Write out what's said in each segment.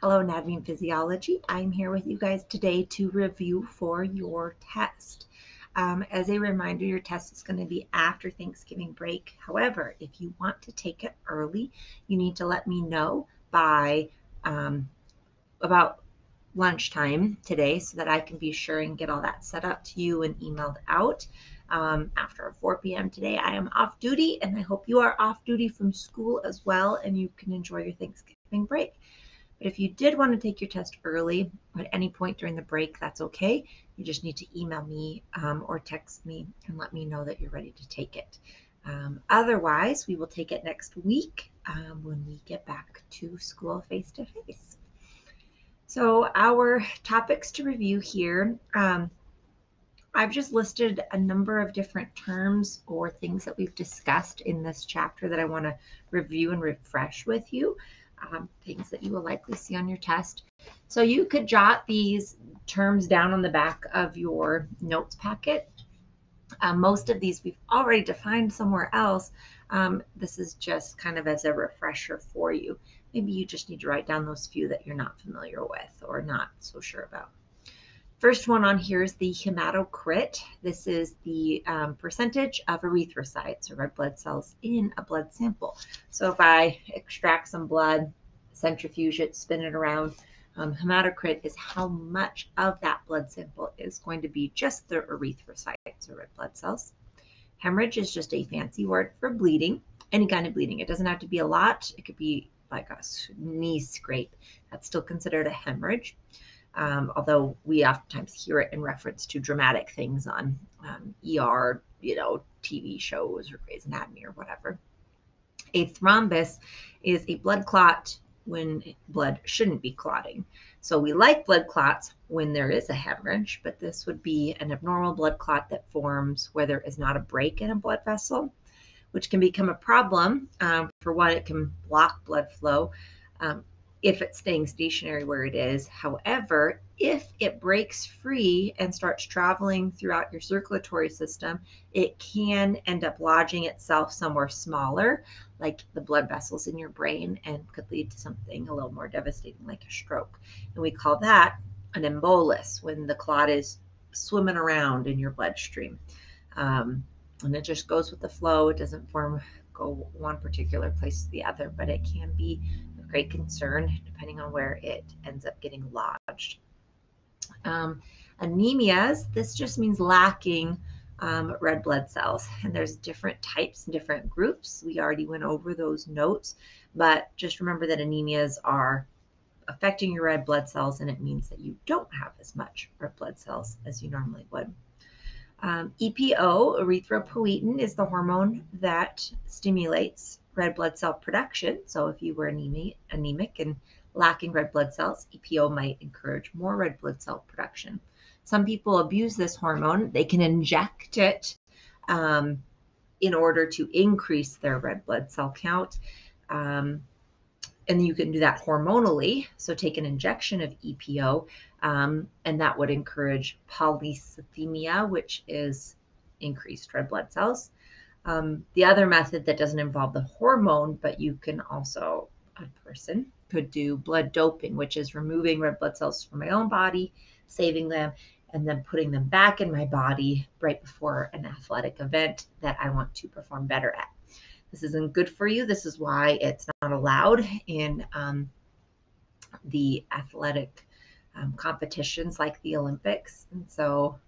Hello, Anatomy and Physiology. I'm here with you guys today to review for your test. As a reminder, your test is going to be after Thanksgiving break. However, if you want to take it early, you need to let me know by about lunchtime today so that I can be sure and get all that set up to you and emailed out. After 4 p.m. today, I am off duty, and I hope you are off duty from school as well and you can enjoy your Thanksgiving break. But if you did want to take your test early at any point during the break, that's okay. You just need to email me or text me and let me know that you're ready to take it. Otherwise, we will take it next week when we get back to school face-to-face. So our topics to review here, I've just listed a number of different terms or things that we've discussed in this chapter that I want to review and refresh with you, things that you will likely see on your test. So you could jot these terms down on the back of your notes packet. Most of these we've already defined somewhere else. This is just kind of as a refresher for you. Maybe you just need to write down those few that you're not familiar with or not so sure about. First one on here is the hematocrit. This is the percentage of erythrocytes or red blood cells in a blood sample. So if I extract some blood, centrifuge it, spin it around, hematocrit is how much of that blood sample is going to be just the erythrocytes or red blood cells. Hemorrhage is just a fancy word for bleeding, any kind of bleeding. It doesn't have to be a lot. It could be like a knee scrape. That's still considered a hemorrhage. Although we oftentimes hear it in reference to dramatic things on ER, TV shows or Grey's Anatomy or whatever. A thrombus is a blood clot when blood shouldn't be clotting. So we like blood clots when there is a hemorrhage, but this would be an abnormal blood clot that forms where there is not a break in a blood vessel, which can become a problem. For one, it can block blood flow if it's staying stationary where it is. However, if it breaks free and starts traveling throughout your circulatory system, it can end up lodging itself somewhere smaller, like the blood vessels in your brain, and could lead to something a little more devastating like a stroke. And we call that an embolus, when the clot is swimming around in your bloodstream. And it just goes with the flow. It doesn't go one particular place to the other, but it can be of great concern depending on where it ends up getting lodged. Anemias, this just means lacking red blood cells, and there's different types and different groups. We already went over those notes, but just remember that anemias are affecting your red blood cells, and it means that you don't have as much red blood cells as you normally would. EPO, erythropoietin, is the hormone that stimulates red blood cell production. So if you were anemic and lacking red blood cells, EPO might encourage more red blood cell production. Some people abuse this hormone. They can inject it in order to increase their red blood cell count. And you can do that hormonally. So take an injection of EPO, and that would encourage polycythemia, which is increased red blood cells. The other method that doesn't involve the hormone, but you can also, a person could do blood doping, which is removing red blood cells from my own body, saving them, and then putting them back in my body right before an athletic event that I want to perform better at. This isn't good for you. This is why it's not allowed in the athletic competitions like the Olympics. And so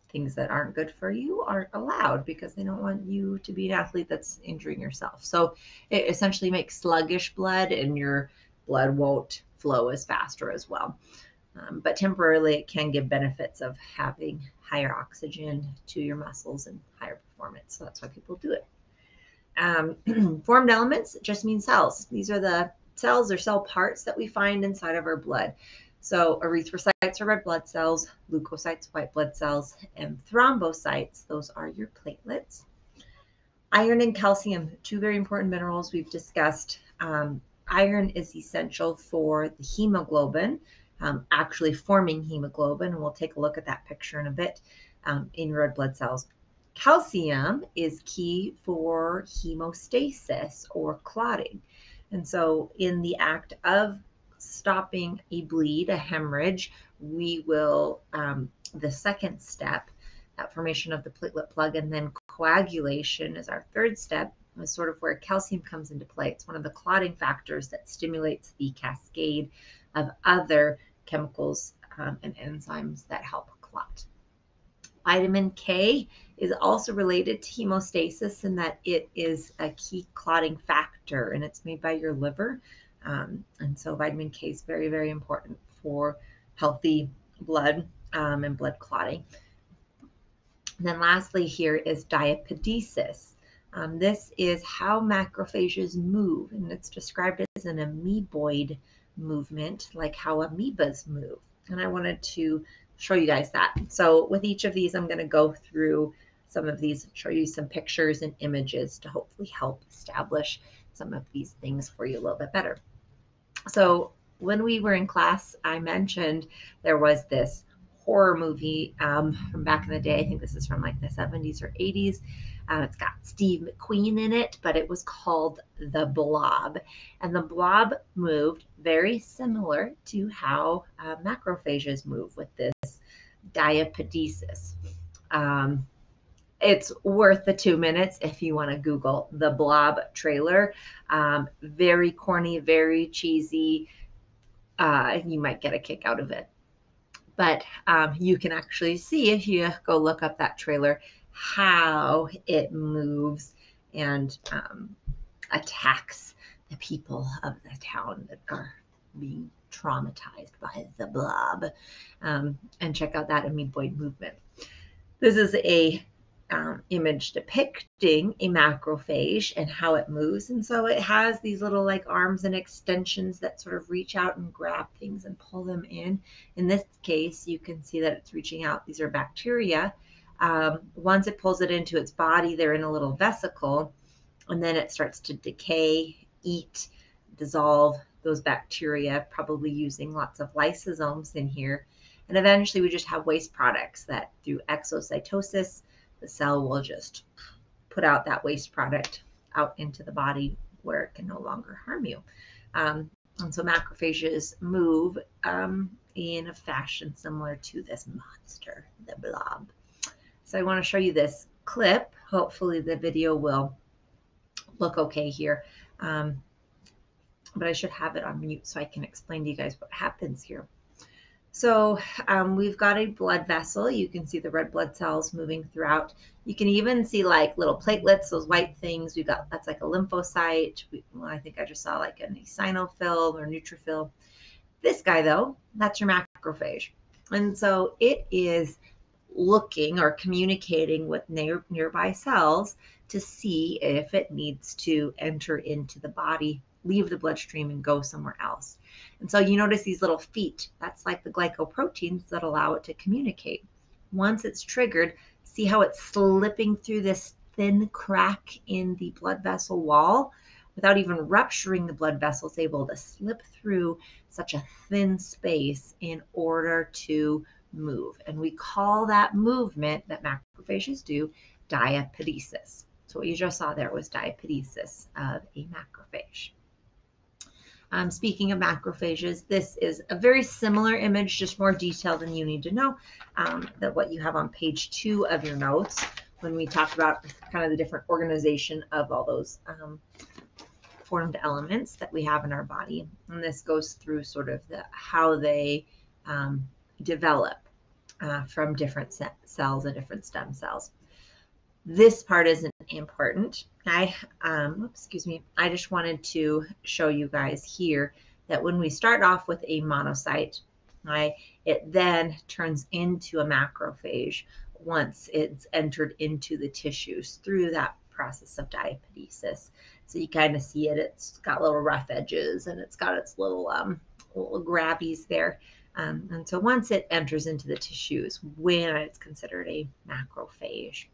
things that aren't good for you aren't allowed because they don't want you to be an athlete that's injuring yourself. So it essentially makes sluggish blood, and your blood won't flow as fast or as well. But temporarily, it can give benefits of having higher oxygen to your muscles and higher performance. So that's why people do it. Formed elements just mean cells. These are the cells or cell parts that we find inside of our blood. So erythrocytes are red blood cells, leukocytes, white blood cells, and thrombocytes, those are your platelets. Iron and calcium, two very important minerals we've discussed. Iron is essential for the hemoglobin, actually forming hemoglobin, and we'll take a look at that picture in a bit, in red blood cells. Calcium is key for hemostasis or clotting. And so in the act of stopping a bleed, a hemorrhage, we will, the second step, that formation of the platelet plug, and then coagulation is our third step, is sort of where calcium comes into play. It's one of the clotting factors that stimulates the cascade of other chemicals and enzymes that help clot. Vitamin K is also related to hemostasis in that it is a key clotting factor, and it's made by your liver. And so vitamin K is very, very important for healthy blood and blood clotting. And then lastly here is diapedesis. This is how macrophages move, and it's described as an amoeboid movement, like how amoebas move. And I wanted to show you guys that. So with each of these, I'm going to go through some of these, show you some pictures and images to hopefully help establish some of these things for you a little bit better. So when we were in class, I mentioned there was this horror movie from back in the day. I think this is from like the 70s or 80s. It's got Steve McQueen in it, but it was called The Blob. And the blob moved very similar to how macrophages move with this diapedesis. It's worth the 2 minutes if you want to Google The Blob trailer. Very corny, very cheesy. You might get a kick out of it. But you can actually see, if you go look up that trailer, how it moves and attacks the people of the town that are being traumatized by the blob. And check out that amoeboid movement. This is a image depicting a macrophage and how it moves. And so it has these little like arms and extensions that sort of reach out and grab things and pull them in. In this case, you can see that it's reaching out. These are bacteria. Once it pulls it into its body, they're in a little vesicle, and then it starts to decay, eat, dissolve those bacteria, probably using lots of lysosomes in here. And eventually we just have waste products that through exocytosis, the cell will just put out that waste product out into the body where it can no longer harm you. And so macrophages move in a fashion similar to this monster, the blob. So I want to show you this clip. Hopefully the video will look okay here. But I should have it on mute so I can explain to you guys what happens here. So we've got a blood vessel. You can see the red blood cells moving throughout. You can even see like little platelets, those white things. We've got, that's like a lymphocyte. Well, I think I just saw like an eosinophil or neutrophil. This guy though, that's your macrophage. And so it is looking or communicating with nearby cells to see if it needs to enter into the body, leave the bloodstream, and go somewhere else. And so you notice these little feet. That's like the glycoproteins that allow it to communicate. Once it's triggered, see how it's slipping through this thin crack in the blood vessel wall without even rupturing the blood vessel. It's able to slip through such a thin space in order to move. And we call that movement that macrophages do diapedesis. So what you just saw there was diapedesis of a macrophage. Speaking of macrophages, this is a very similar image, just more detailed than you need to know, that what you have on page 2 of your notes when we talked about kind of the different organization of all those formed elements that we have in our body. And this goes through sort of how they develop from different cells and different stem cells. This part isn't important. I just wanted to show you guys here that when we start off with a monocyte, it then turns into a macrophage once it's entered into the tissues through that process of diapedesis. So you kind of see it. It's got little rough edges and it's got its little grabbies there. And so once it enters into the tissues, when it's considered a macrophage.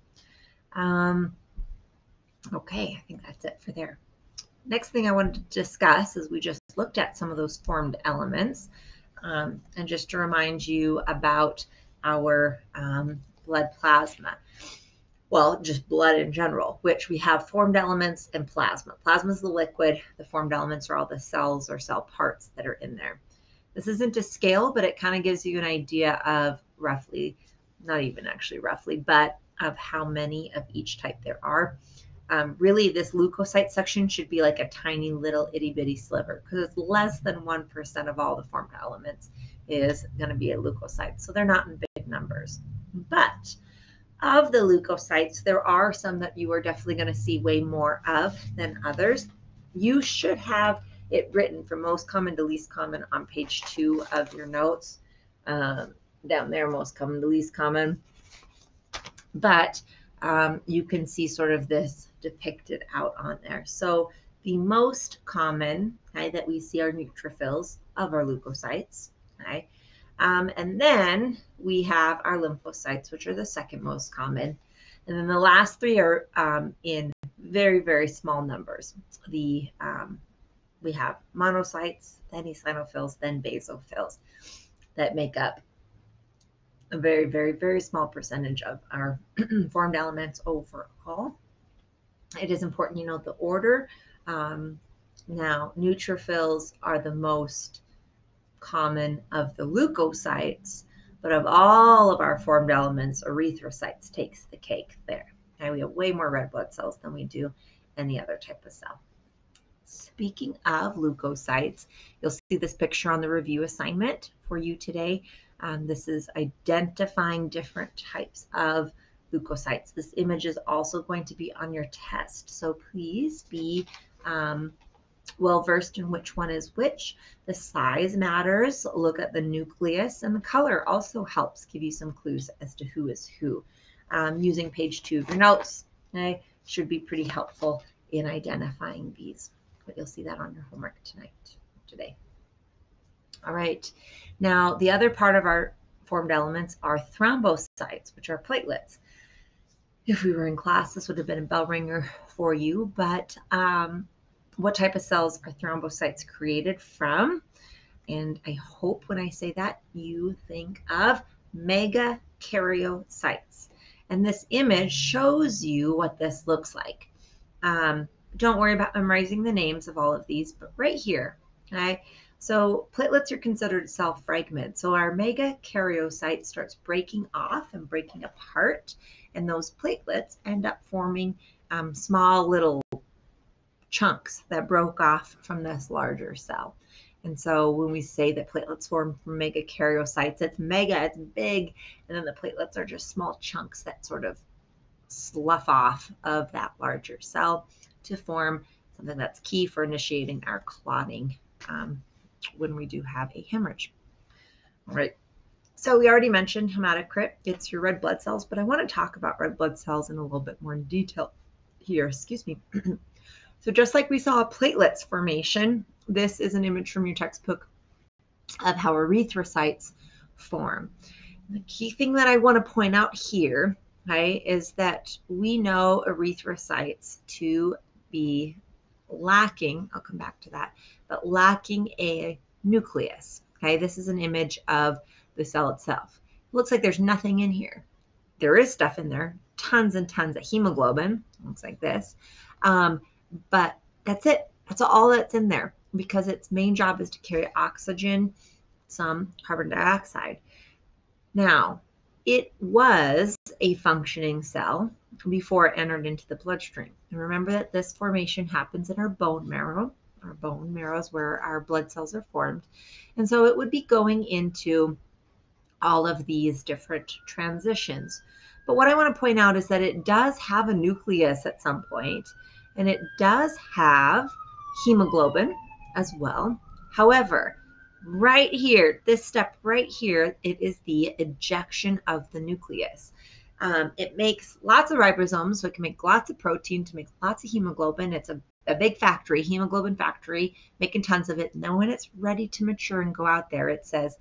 Okay, I think that's it for there. Next thing I wanted to discuss is we just looked at some of those formed elements. And just to remind you about our blood plasma. Well, just blood in general, which we have formed elements and plasma. Plasma is the liquid. The formed elements are all the cells or cell parts that are in there. This isn't a scale, but it kind of gives you an idea of roughly, not even actually roughly, but of how many of each type there are. Really, this leukocyte section should be like a tiny little itty bitty sliver because it's less than 1% of all the formed elements is going to be a leukocyte. So they're not in big numbers. But of the leukocytes, there are some that you are definitely going to see way more of than others. You should have it written from most common to least common on page 2 of your notes. Down there, most common to least common. But you can see sort of this depicted out on there. So the most common that we see are neutrophils of our leukocytes. Okay? And then we have our lymphocytes, which are the second most common. And then the last three are in very, very small numbers. We have monocytes, then eosinophils, then basophils that make up a very, very, very small percentage of our formed elements overall. It is important you know the order. Now, neutrophils are the most common of the leukocytes, but of all of our formed elements, erythrocytes takes the cake there. Okay, we have way more red blood cells than we do any other type of cell. Speaking of leukocytes, you'll see this picture on the review assignment for you today. This is identifying different types of leukocytes. This image is also going to be on your test, so please be well versed in which one is which. The size matters. Look at the nucleus, and the color also helps give you some clues as to who is who. Using page 2 of your notes, okay, should be pretty helpful in identifying these. But you'll see that on your homework today. All right. Now, the other part of our formed elements are thrombocytes, which are platelets. If we were in class, this would have been a bell ringer for you, but what type of cells are thrombocytes created from? And I hope when I say that, you think of megakaryocytes. And this image shows you what this looks like. Don't worry about memorizing the names of all of these, but right here, okay? So platelets are considered cell fragments. So our megakaryocyte starts breaking off and breaking apart, and those platelets end up forming small little chunks that broke off from this larger cell. And so when we say that platelets form from megakaryocytes, it's mega, it's big, and then the platelets are just small chunks that sort of slough off of that larger cell to form something that's key for initiating our clotting when we do have a hemorrhage. All right. So we already mentioned hematocrit. It's your red blood cells, but I want to talk about red blood cells in a little bit more detail here. Excuse me. So just like we saw platelets formation, this is an image from your textbook of how erythrocytes form. The key thing that I want to point out here, okay, is that we know erythrocytes to be lacking, I'll come back to that, but lacking a nucleus. Okay, this is an image of the cell itself. It looks like there's nothing in here. There is stuff in there, tons and tons of hemoglobin, looks like this. But that's it. That's all that's in there because its main job is to carry oxygen, some carbon dioxide. Now, it was a functioning cell before it entered into the bloodstream. And remember that this formation happens in our bone marrow. Our bone marrow is where our blood cells are formed. And so it would be going into all of these different transitions. But what I want to point out is that it does have a nucleus at some point, and it does have hemoglobin as well. However, right here, this step right here, it is the ejection of the nucleus. It makes lots of ribosomes, so it can make lots of protein to make lots of hemoglobin. It's a big factory, hemoglobin factory, making tons of it. And then when it's ready to mature and go out there, it says,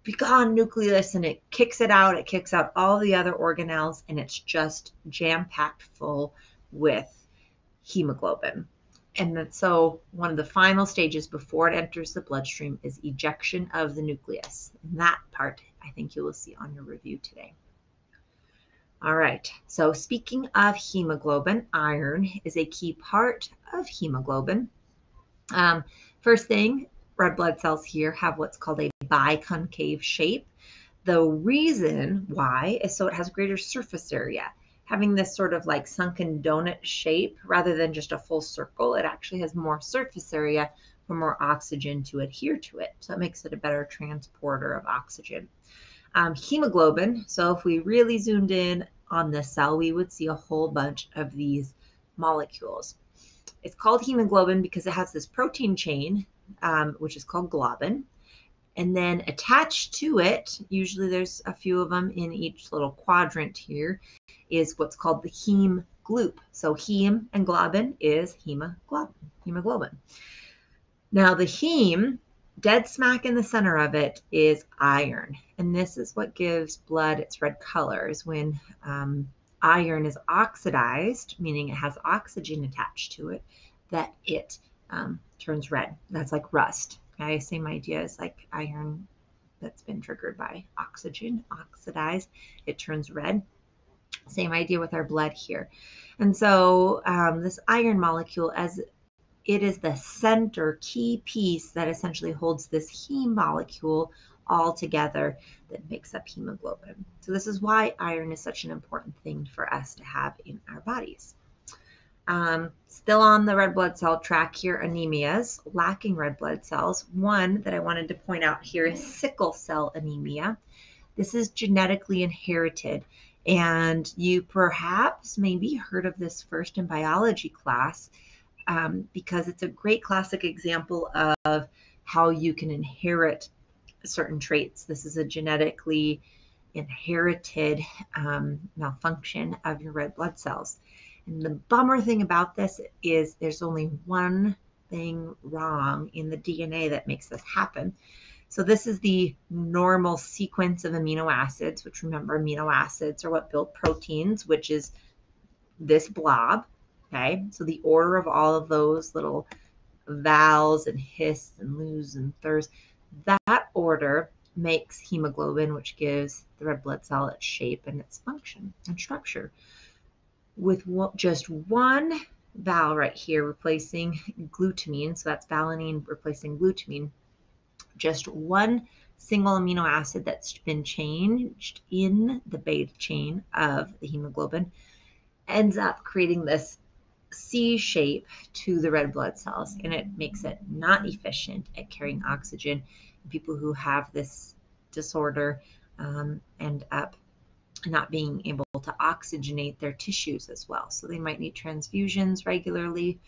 be gone nucleus, and it kicks it out. It kicks out all the other organelles, and it's just jam-packed full with hemoglobin. And so one of the final stages before it enters the bloodstream is ejection of the nucleus. And that part, I think you will see on your review today. All right, so speaking of hemoglobin, iron is a key part of hemoglobin. First thing, red blood cells here have what's called a biconcave shape. The reason why is so it has greater surface area. Having this sort of like sunken donut shape rather than just a full circle, it actually has more surface area for more oxygen to adhere to it. So it makes it a better transporter of oxygen. Hemoglobin, so if we really zoomed in on this cell, we would see a whole bunch of these molecules. It's called hemoglobin because it has this protein chain, which is called globin. And then attached to it, usually there's a few of them in each little quadrant here, is what's called the heme loop. So heme and globin is hemoglobin. Now the heme, dead smack in the center of it, is iron. And this is what gives blood its red colors. When iron is oxidized, meaning it has oxygen attached to it, that it turns red. That's like rust. Okay, same idea as like iron that's been triggered by oxygen, oxidized, it turns red. Same idea with our blood here. And so this iron molecule, as it is the center key piece that essentially holds this heme molecule all together that makes up hemoglobin. So this is why iron is such an important thing for us to have in our bodies. Still on the red blood cell track here, anemias, lacking red blood cells. One that I wanted to point out here is sickle cell anemia. This is genetically inherited, and you perhaps maybe heard of this first in biology class because it's a great classic example of how you can inherit certain traits. This is a genetically inherited malfunction of your red blood cells. And the bummer thing about this is there's only one thing wrong in the DNA that makes this happen. So this is the normal sequence of amino acids, which remember amino acids are what build proteins, which is this blob. Okay, so the order of all of those little vowels and hiss and lose and thurs, that order makes hemoglobin, which gives the red blood cell its shape and its function and structure. With just one vowel right here replacing glutamine, so that's valine replacing glutamine, just one single amino acid that's been changed in the beta chain of the hemoglobin ends up creating this C shape to the red blood cells, and it makes it not efficient at carrying oxygen. People who have this disorder end up not being able to oxygenate their tissues as well. So they might need transfusions regularly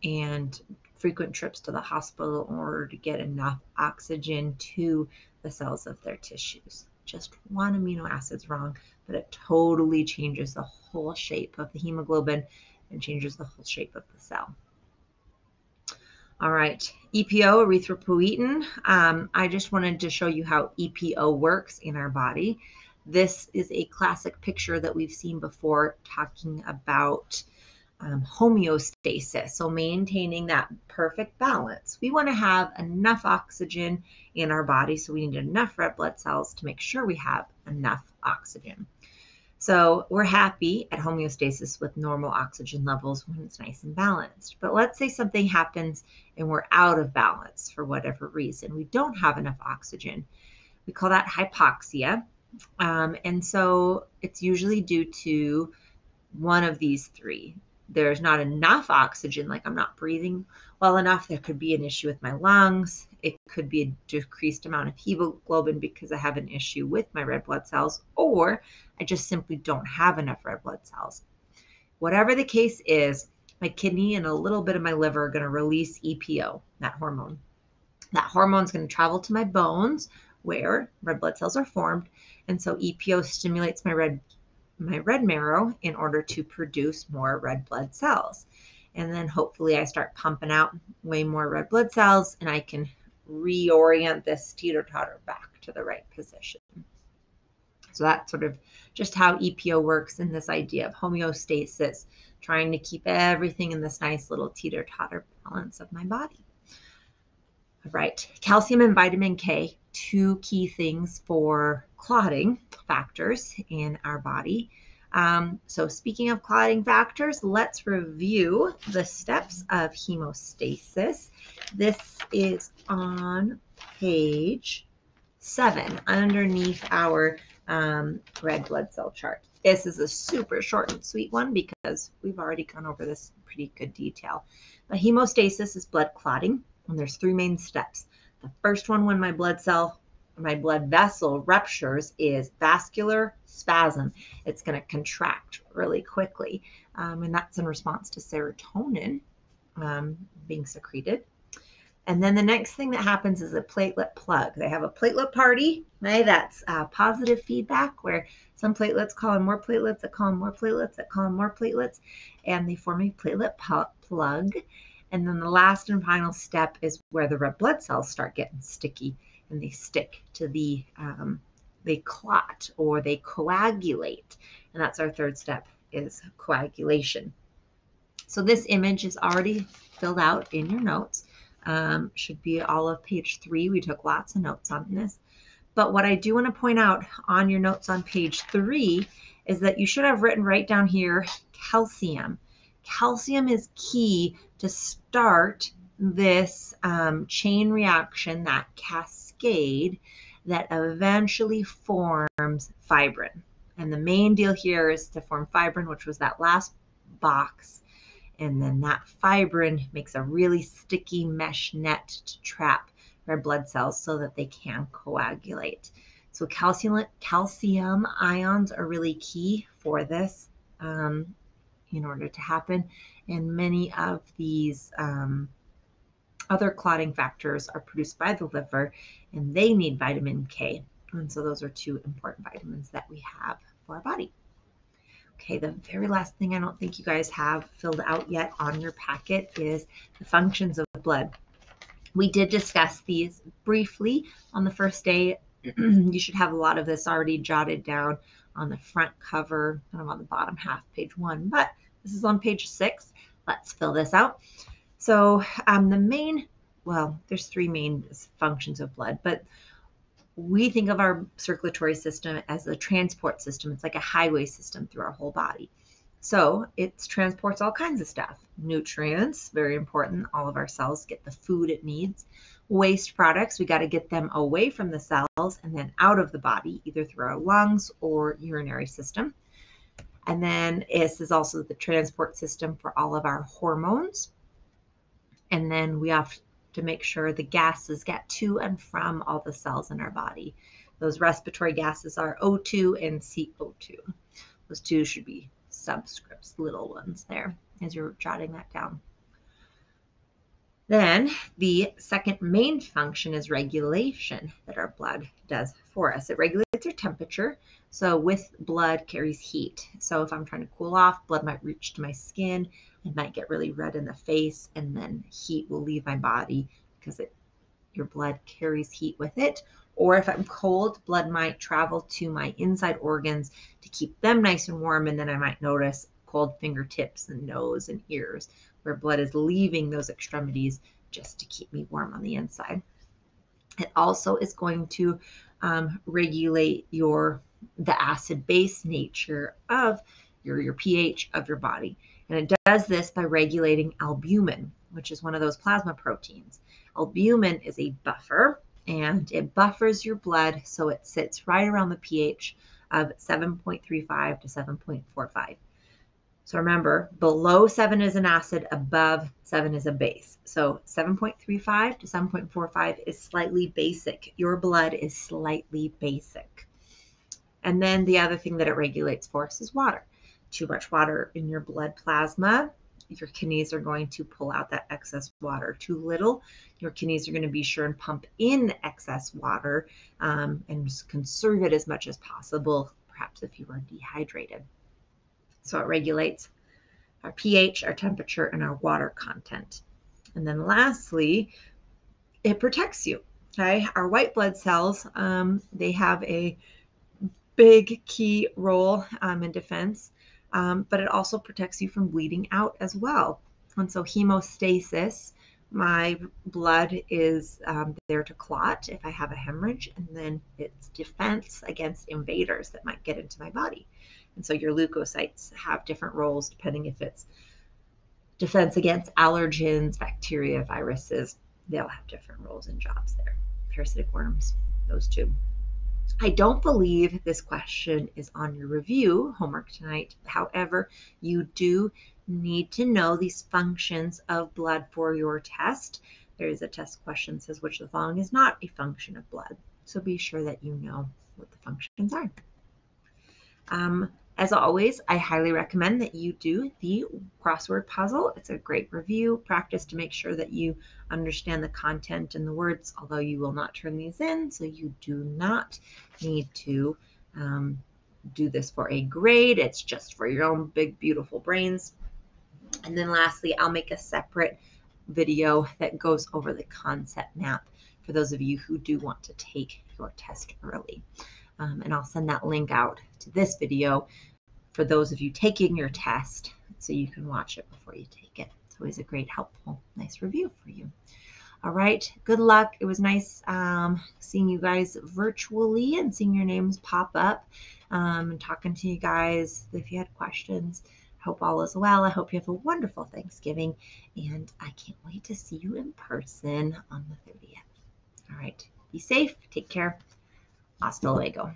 and frequent trips to the hospital in order to get enough oxygen to the cells of their tissues. Just one amino acid's wrong, but it totally changes the whole shape of the hemoglobin and changes the whole shape of the cell. All right, EPO, erythropoietin. I just wanted to show you how EPO works in our body. This is a classic picture that we've seen before talking about homeostasis, so maintaining that perfect balance. We want to have enough oxygen in our body, so we need enough red blood cells to make sure we have enough oxygen. So we're happy at homeostasis with normal oxygen levels when it's nice and balanced. But let's say something happens and we're out of balance for whatever reason. We don't have enough oxygen. We call that hypoxia. And so it's usually due to one of these three. There's not enough oxygen, like I'm not breathing well enough. There could be an issue with my lungs. It could be a decreased amount of hemoglobin because I have an issue with my red blood cells, or I just simply don't have enough red blood cells. Whatever the case is, my kidney and a little bit of my liver are going to release EPO, that hormone. That hormone is going to travel to my bones where red blood cells are formed. And so EPO stimulates my red marrow in order to produce more red blood cells. And then hopefully I start pumping out way more red blood cells and I can reorient this teeter-totter back to the right position. So that's sort of just how EPO works in this idea of homeostasis, trying to keep everything in this nice little teeter-totter balance of my body. All right, calcium and vitamin K, two key things for clotting factors in our body. So speaking of clotting factors, let's review the steps of hemostasis. This is on page 7 underneath our red blood cell chart. This is a super short and sweet one because we've already gone over this in pretty good detail. But hemostasis is blood clotting, and there's 3 main steps. The first one, when my blood vessel ruptures, is vascular spasm. It's going to contract really quickly, and that's in response to serotonin being secreted. And then the next thing that happens is a platelet plug. They have a platelet party. Okay? That's positive feedback where some platelets call in more platelets, that call in more platelets, that call in more platelets, and they form a platelet plug. And then the last and final step is where the red blood cells start getting sticky and they stick to they clot or they coagulate. And that's our third step, is coagulation. So this image is already filled out in your notes. Should be all of page 3. We took lots of notes on this. But what I do want to point out on your notes on page 3 is that you should have written right down here calcium. Calcium is key to start this chain reaction, that cascade that eventually forms fibrin. And the main deal here is to form fibrin, which was that last box. And then that fibrin makes a really sticky mesh net to trap red blood cells so that they can coagulate. So calcium ions are really key for this in order to happen. And many of these other clotting factors are produced by the liver, and they need vitamin K. And so those are 2 important vitamins that we have for our body. Okay, the very last thing I don't think you guys have filled out yet on your packet is the functions of blood. We did discuss these briefly on the first day. You should have a lot of this already jotted down on the front cover, kind of on the bottom half, page 1, but this is on page 6. Let's fill this out. So there's 3 main functions of blood, but we think of our circulatory system as a transport system. It's like a highway system through our whole body. So it transports all kinds of stuff. Nutrients, very important. All of our cells get the food it needs. Waste products, we got to get them away from the cells and then out of the body, either through our lungs or urinary system. And then this is also the transport system for all of our hormones. And then we have to make sure the gases get to and from all the cells in our body. Those respiratory gases are O2 and CO2. Those 2 should be subscripts, little ones there, as you're jotting that down. Then the second main function is regulation that our blood does for us. It regulates our temperature. So with blood carries heat. So if I'm trying to cool off, blood might reach to my skin. It might get really red in the face, and then heat will leave my body because your blood carries heat with it. Or if I'm cold, blood might travel to my inside organs to keep them nice and warm, and then I might notice cold fingertips and nose and ears, where blood is leaving those extremities just to keep me warm on the inside. It also is going to regulate the acid-base nature of your pH of your body. And it does this by regulating albumin, which is one of those plasma proteins. Albumin is a buffer, and it buffers your blood so it sits right around the pH of 7.35 to 7.45. So remember, below 7 is an acid, above 7 is a base. So 7.35 to 7.45 is slightly basic. Your blood is slightly basic. And then the other thing that it regulates for us is water. Too much water in your blood plasma, your kidneys are going to pull out that excess water. Too little, your kidneys are going to be sure and pump in excess water and just conserve it as much as possible, perhaps if you are dehydrated. So it regulates our pH, our temperature, and our water content. And then lastly, it protects you. Okay, our white blood cells, they have a big key role in defense, but it also protects you from bleeding out as well. And so hemostasis My blood is there to clot if I have a hemorrhage, and then it's defense against invaders that might get into my body. And so your leukocytes have different roles depending if it's defense against allergens, bacteria, viruses. They'll have different roles and jobs there. Parasitic worms, those two. I don't believe this question is on your review homework tonight. However, you do need to know these functions of blood for your test. There is a test question that says which of the following is not a function of blood. So be sure that you know what the functions are. As always, I highly recommend that you do the crossword puzzle. It's a great review practice to make sure that you understand the content and the words, although you will not turn these in, so you do not need to do this for a grade. It's just for your own big, beautiful brains. And then lastly, I'll make a separate video that goes over the concept map for those of you who do want to take your test early. And I'll send that link out to this video for those of you taking your test so you can watch it before you take it. It's always a great, helpful, nice review for you. All right, good luck. It was nice seeing you guys virtually and seeing your names pop up and talking to you guys. If you had questions, I hope all is well. I hope you have a wonderful Thanksgiving, and I can't wait to see you in person on the 30th. All right, be safe, take care. Hasta luego.